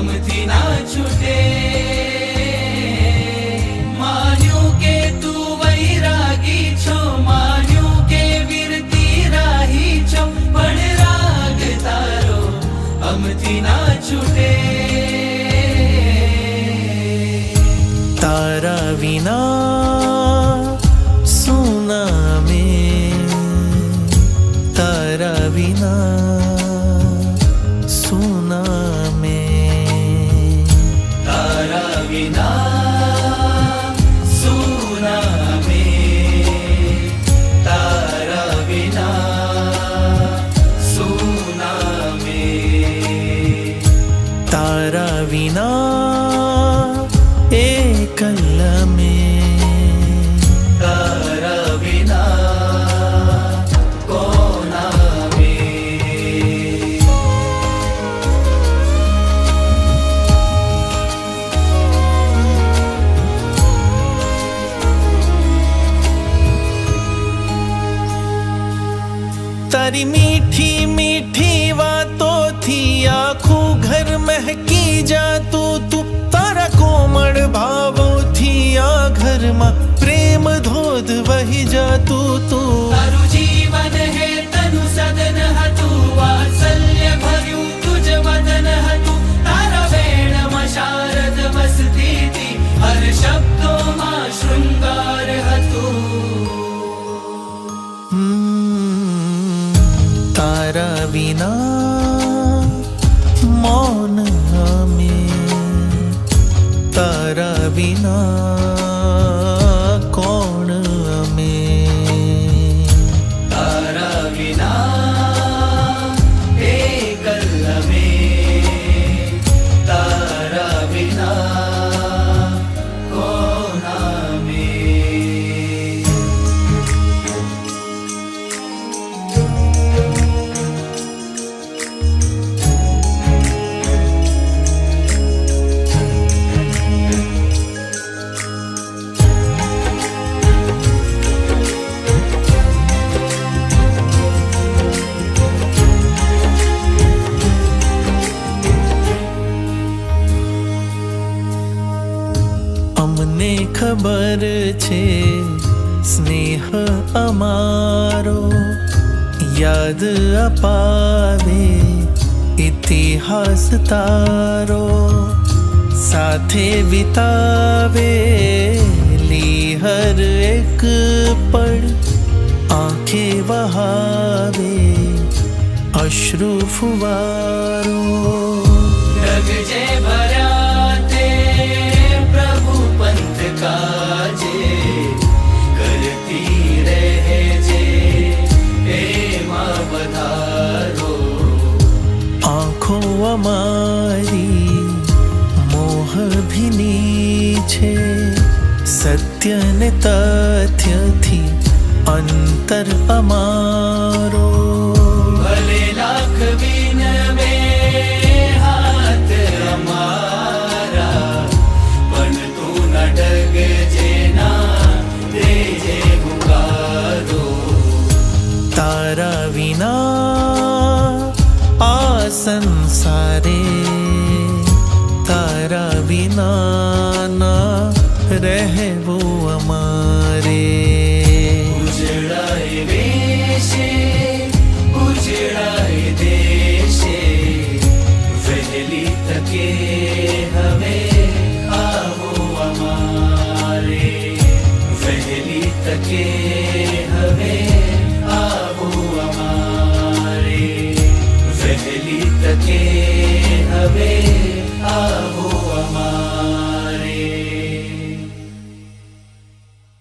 અમથી ના છૂટે. માન્યું કે તું વૈરાગી છો, માન્યું કે વીરતી રાહી છો, પણ રાગ તારો અમથી ના છૂટે. તારા વિના સુના મેં, તારા વિના સુના મેં, તારા વિના સુના મેં, તારા વિના સુના મેં, તારા વિના એકલ મેં, તારા વિના કોના મેં. તારી મીઠી મીઠી વાતોથી આખું ઘર મહેકી જાતું તું, તારા કોમળ ભાવોથી આ ઘરમાં પ્રેમ ધોધ વહી જાતું તું. તારું જીવન હે તનુ સદન હતું, વાત્સલ્ય ભર્યું તુજ વદન હતું, તારા વેણમાં શારદ વસતી હતી, હર શબ્દોમાં શૃંગાર હતું. તારા વિના મૌન અમે, તારા વિના કોણ અમે, તારા વિના એકલ અમે, તારા વિના કોના મેં. અમને ખબર છે સ્નેહ અમારો યાદ અપાવે ઇતિહાસ તારો, સાથે વિતાવેલી હર એક પળ આંખે વહાવે અશ્રુ ફુવારો. રગજે ભર્યા તે પ્રભુ પંથ કાજે, કરતી રહેજે એમાં વધારો. આંખો અમારી મોહ ભીની છે, સત્ય ને તથ્યથી અંતર અમારો. ભલે લાખ વિનવે હાથ અમારા, પણ તું ન ડગજે ના દેજે પુકારો. તારા વિના આ સંસારે, તારા વિના ના રહેવું અમારે. ઉજળાય વેશે ઉજળાય દેશે, વહેલી તકે હવે આવો અમારે, વહેલી તકે હવે આવો અમારે, વહેલી તકે હવે આવો.